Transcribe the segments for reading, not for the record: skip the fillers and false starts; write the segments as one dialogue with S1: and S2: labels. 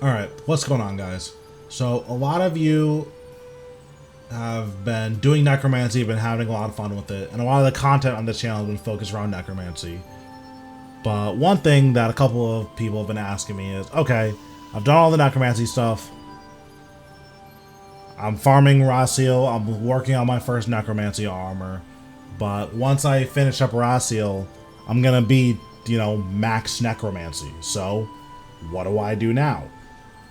S1: Alright, what's going on, guys? So, a lot of you have been doing Necromancy, been having a lot of fun with it, and a lot of the content on this channel has been focused around Necromancy. But one thing that a couple of people have been asking me is, okay, I've done all the Necromancy stuff, I'm farming Raziel, I'm working on my first Necromancy armor, but once I finish up Raziel, I'm gonna be, max Necromancy, so what do I do now?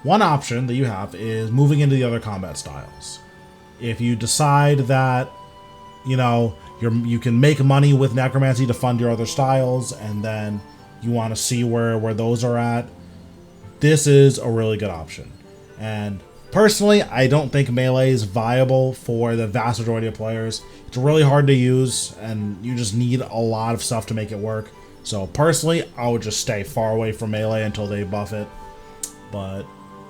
S1: One option that you have is moving into the other combat styles. If you decide that, you can make money with Necromancy to fund your other styles, and then you want to see where those are at, this is a really good option. And personally, I don't think melee is viable for the vast majority of players. It's really hard to use, and you just need a lot of stuff to make it work. So personally, I would just stay far away from melee until they buff it. But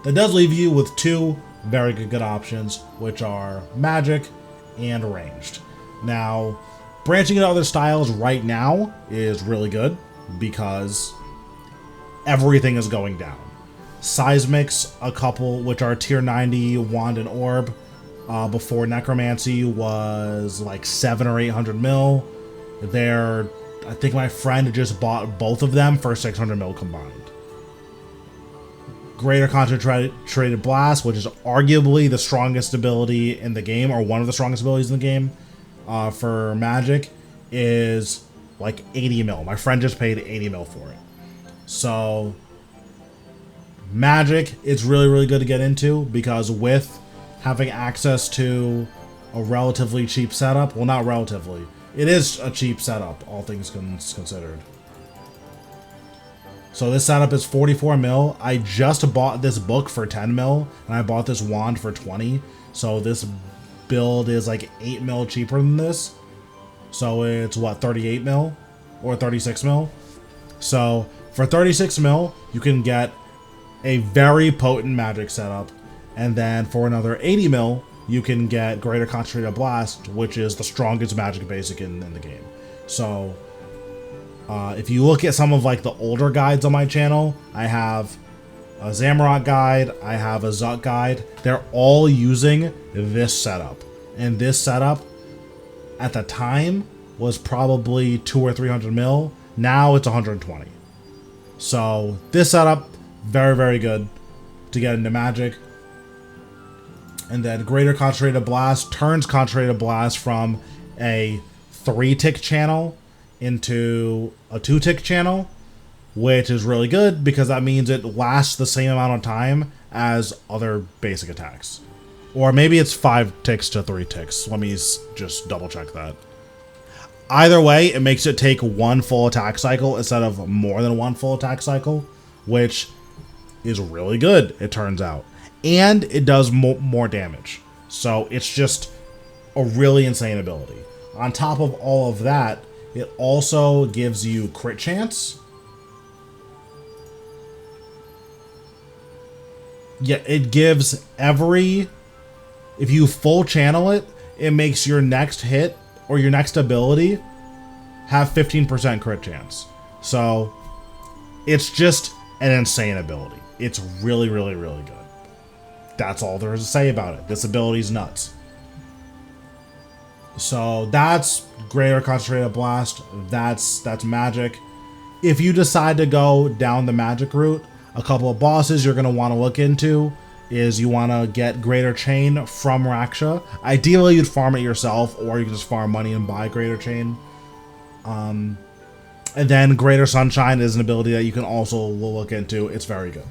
S1: that does leave you with two very good options, which are magic and ranged. Now, branching into other styles right now is really good because everything is going down. Seismics, a couple, which are tier 90 wand and orb, before Necromancy was like 700 or 800 mil. I think my friend just bought both of them for 600 mil combined. Greater Concentrated Blast, which is arguably the strongest ability in the game, or one of the strongest abilities in the game, for magic, is like 80 mil. My friend just paid 80 mil for it. So, magic is really, really good to get into, because with having access to a relatively cheap setup, well, not relatively, it is a cheap setup, all things considered. So this setup is 44 mil. I just bought this book for 10 mil, and I bought this wand for 20. So this build is like 8 mil cheaper than this. So it's what, 38 mil? Or 36 mil? So for 36 mil, you can get a very potent magic setup. And then for another 80 mil, you can get Greater Concentrated Blast, which is the strongest magic basic in the game. So if you look at some of like the older guides on my channel, I have a Zamorak guide, I have a Tzkal-zuk guide. They're all using this setup. And this setup, at the time, was probably 200 or 300 mil. Now it's 120. So this setup, very, very good to get into magic. And then Greater Concentrated Blast turns Concentrated Blast from a 3-tick channel into a 2-tick channel, which is really good because that means it lasts the same amount of time as other basic attacks. Or maybe it's 5 ticks to 3 ticks. Let me just double check that. Either way, it makes it take 1 full attack cycle instead of more than 1 full attack cycle, which is really good, it turns out. And it does more damage. So it's just a really insane ability. On top of all of that, it also gives you crit chance. Yeah, it gives if you full channel it, it makes your next hit or your next ability have 15% crit chance. So it's just an insane ability. It's really, really, really good. That's all there is to say about it. This ability's nuts. So that's Greater Concentrated Blast. That's magic. If you decide to go down the magic route, a couple of bosses you're going to want to look into is you want to get Greater Chain from Raksha. Ideally, you'd farm it yourself, or you can just farm money and buy Greater Chain. And then Greater Sunshine is an ability that you can also look into. It's very good.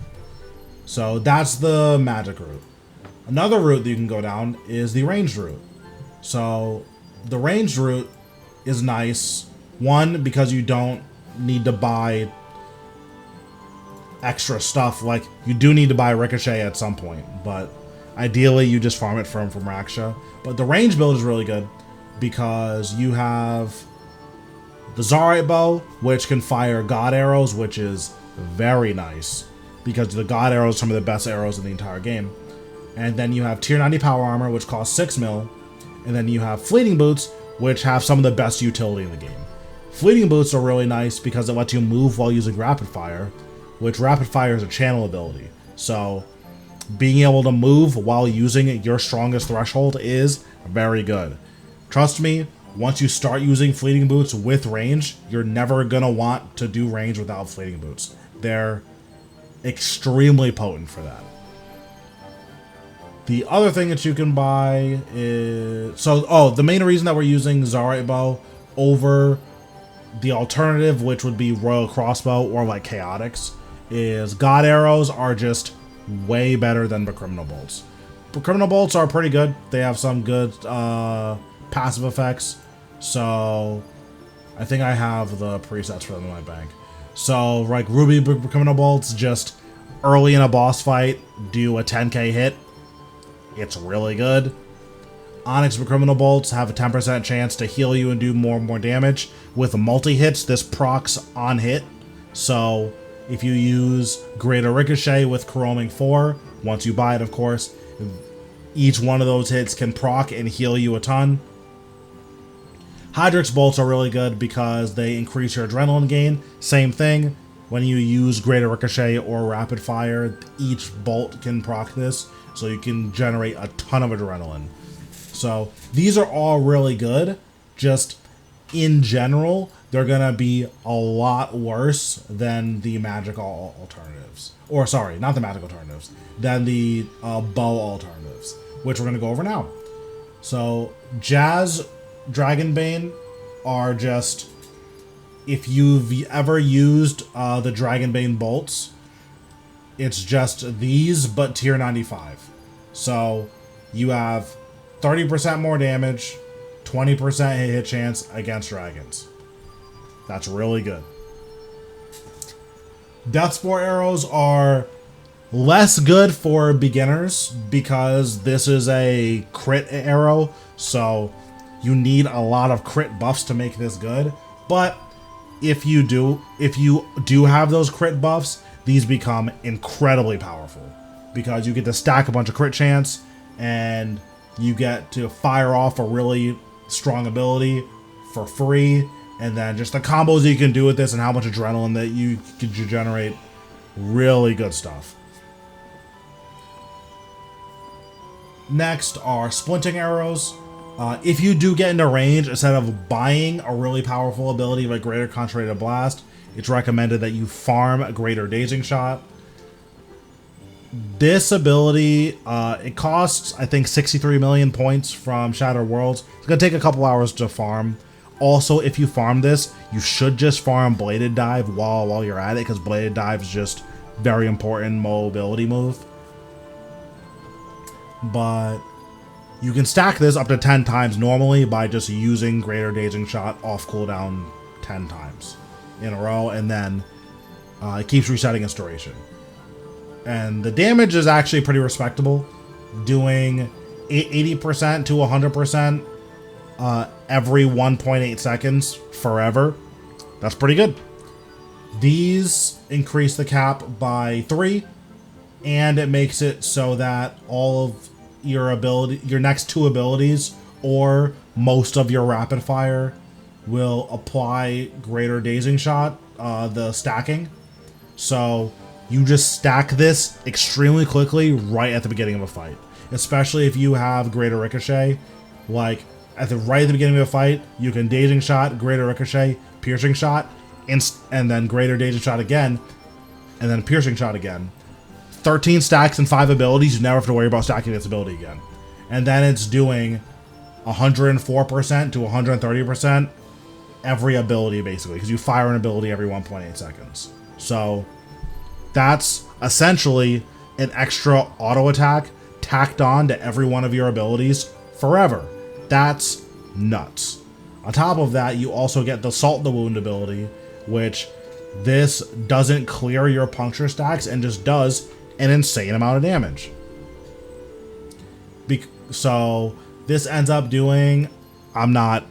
S1: So that's the magic route. Another route that you can go down is the ranged route. So the ranged route is nice. One, because you don't need to buy extra stuff. Like, you do need to buy Ricochet at some point, but ideally you just farm it from Raksha. But the range build is really good because you have the Zarite Bow, which can fire God Arrows, which is very nice because the God Arrows are some of the best arrows in the entire game. And then you have tier 90 Power Armor, which costs 6 mil. And then you have Fleeting Boots, which have some of the best utility in the game. Fleeting Boots are really nice because it lets you move while using Rapid Fire, which Rapid Fire is a channel ability. So being able to move while using your strongest threshold is very good. Trust me, once you start using fleeting boots with range, you're never gonna want to do range without fleeting boots. They're extremely potent for that. The other thing that you can buy is... the main reason that we're using Zarite Bow over the alternative, which would be Royal Crossbow or like Chaotix, is God Arrows are just way better than the Criminal Bolts. The Criminal Bolts are pretty good. They have some good passive effects. So I think I have the presets for them in my bank. So like Ruby Criminal Bolts, just early in a boss fight, do a 10k hit. It's really good. Onyx Criminal Bolts have a 10% chance to heal you and do more and more damage. With multi-hits, this procs on hit. So if you use Greater Ricochet with Coroming 4, once you buy it of course, each one of those hits can proc and heal you a ton. Hydrix Bolts are really good because they increase your adrenaline gain. Same thing, when you use Greater Ricochet or Rapid Fire, each bolt can proc this, so you can generate a ton of adrenaline. So these are all really good, just in general, they're gonna be a lot worse than the magical alternatives. Or sorry, not the magical alternatives, than the bow alternatives, which we're gonna go over now. So Jazz Dragonbane are just, if you've ever used the Dragonbane bolts, it's just these, but tier 95. So you have 30% more damage, 20% hit chance against dragons. That's really good. Death Spore arrows are less good for beginners because this is a crit arrow, so you need a lot of crit buffs to make this good. But if you do have those crit buffs, these become incredibly powerful because you get to stack a bunch of crit chance and you get to fire off a really strong ability for free, and then just the combos you can do with this and how much adrenaline that you can generate. Really good stuff. Next are Splinting Arrows. If you do get into range, instead of buying a really powerful ability like Greater Concentrated Blast, it's recommended that you farm a Greater Dazing Shot. This ability, it costs, I think, 63 million points from Shattered Worlds. It's going to take a couple hours to farm. Also, if you farm this, you should just farm Bladed Dive while you're at it, because Bladed Dive is just very important mobility move. But you can stack this up to 10 times normally by just using Greater Dazing Shot off cooldown 10 times in a row, and then it keeps resetting its duration. And the damage is actually pretty respectable, doing 80% to 100% every 1.8 seconds forever. That's pretty good. These increase the cap by 3, and it makes it so that all of your next 2 abilities, or most of your rapid fire, will apply Greater Dazing Shot, the stacking. So you just stack this extremely quickly right at the beginning of a fight. Especially if you have Greater Ricochet. Like, right at the beginning of a fight, you can Dazing Shot, Greater Ricochet, Piercing Shot, and then Greater Dazing Shot again, and then Piercing Shot again. 13 stacks and 5 abilities, you never have to worry about stacking this ability again. And then it's doing 104% to 130% every ability, basically, because you fire an ability every 1.8 seconds. So that's essentially an extra auto attack tacked on to every one of your abilities forever. That's nuts. On top of that, you also get the Salt the Wound ability, which this doesn't clear your puncture stacks and just does an insane amount of damage. So this ends up doing, I'm not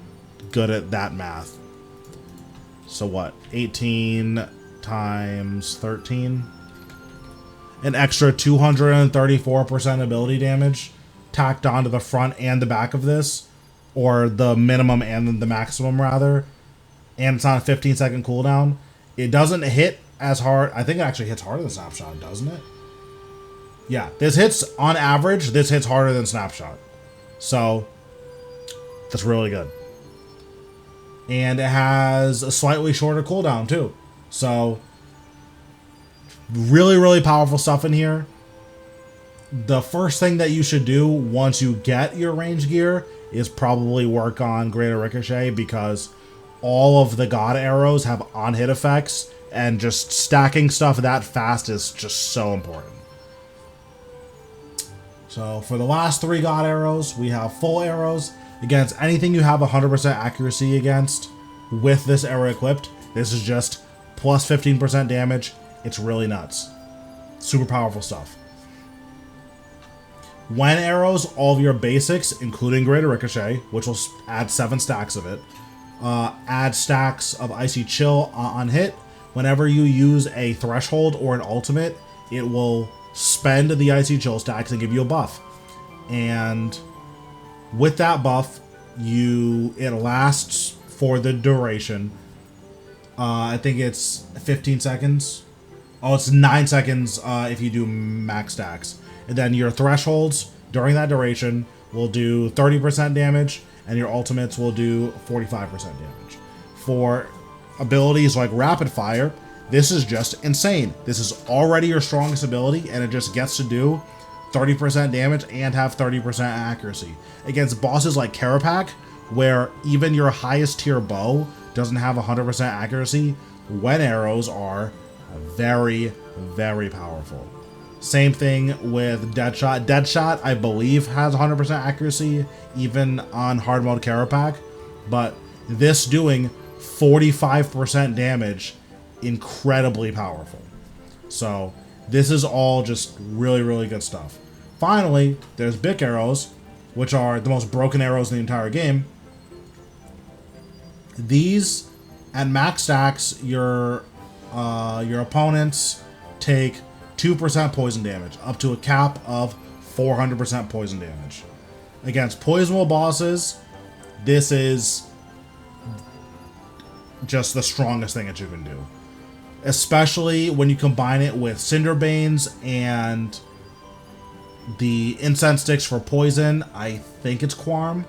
S1: good at that math. So what, 18 times 13? An extra 234% ability damage tacked onto the front and the back of this, or the minimum and the maximum rather, and it's on a 15-second cooldown. It doesn't hit as hard. I think it actually hits harder than Snapshot, doesn't it? Yeah, this hits, on average, this hits harder than Snapshot. So, that's really good. And it has a slightly shorter cooldown, too. So, really, really powerful stuff in here. The first thing that you should do once you get your range gear is probably work on Greater Ricochet, because all of the God arrows have on-hit effects, and just stacking stuff that fast is just so important. So for the last 3 God arrows, we have full arrows against anything you have 100% accuracy against with this arrow equipped. This is just plus 15% damage. It's really nuts. Super powerful stuff. When arrows, all of your basics, including Greater Ricochet, which will add 7 stacks of it, add stacks of Icy Chill on hit. Whenever you use a threshold or an ultimate, it will spend the Icy Chill stacks and give you a buff. And with that buff, it lasts for the duration. I think it's 15 seconds. Oh, it's 9 seconds if you do max stacks. And then your thresholds during that duration will do 30% damage, and your ultimates will do 45% damage. For abilities like Rapid Fire, this is just insane. This is already your strongest ability, and it just gets to do 30% damage and have 30% accuracy. Against bosses like Karapak, where even your highest tier bow doesn't have 100% accuracy, when arrows are very, very powerful. Same thing with Deadshot. Deadshot, I believe, has 100% accuracy, even on hard mode Karapak, but this doing 45% damage, incredibly powerful. So this is all just really, really good stuff. Finally, there's Bic arrows, which are the most broken arrows in the entire game. These, at max stacks, your opponents take 2% poison damage, up to a cap of 400% poison damage. Against poisonable bosses, this is just the strongest thing that you can do. Especially when you combine it with Cinderbanes and the incense sticks for poison. I think it's Quarm.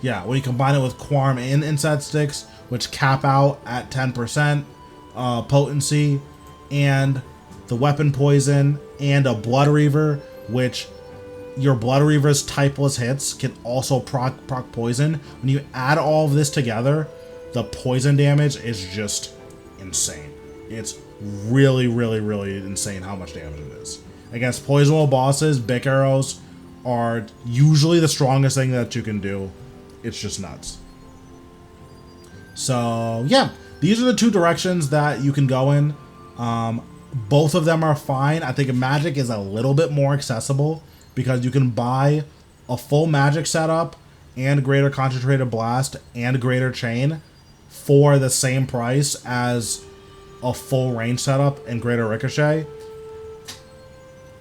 S1: Yeah, when you combine it with Quarm and incense sticks, which cap out at 10% potency, and the weapon poison, and a Blood Reaver, which your Blood Reaver's typeless hits can also proc poison. When you add all of this together, the poison damage is just insane. It's really, really, really insane how much damage it is. Against poisonable bosses, Bic arrows are usually the strongest thing that you can do. It's just nuts. So yeah, these are the 2 directions that you can go in. Both of them are fine. I think Magic is a little bit more accessible because you can buy a full Magic setup and Greater Concentrated Blast and Greater Chain for the same price as a full range setup and Greater Ricochet.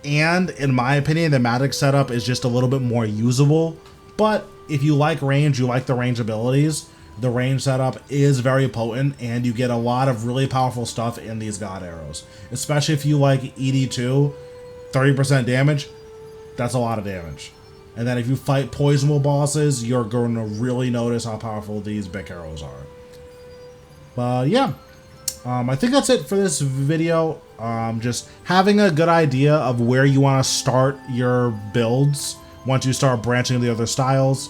S1: And in my opinion, the Magic setup is just a little bit more usable. But if you like range, you like the range abilities, the range setup is very potent, and you get a lot of really powerful stuff in these God arrows. Especially if you like ED2, 30% damage, that's a lot of damage. And then if you fight poisonable bosses, you're going to really notice how powerful these Bic arrows are. But yeah, I think that's it for this video. Just having a good idea of where you want to start your builds once you start branching into the other styles,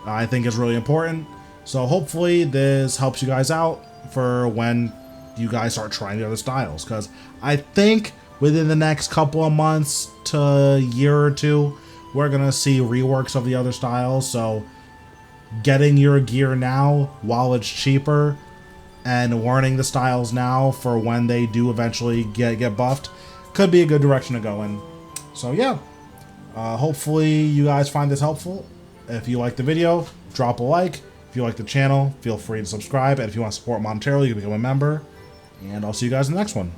S1: I think is really important. So hopefully this helps you guys out for when you guys start trying the other styles, because I think within the next couple of months to a year or 2, we're gonna see reworks of the other styles. So getting your gear now while it's cheaper and learning the styles now for when they do eventually get buffed could be a good direction to go in. So yeah, hopefully you guys find this helpful. If you like the video, drop a like. If you like the channel, feel free to subscribe. And if you want to support monetarily, you can become a member. And I'll see you guys in the next one.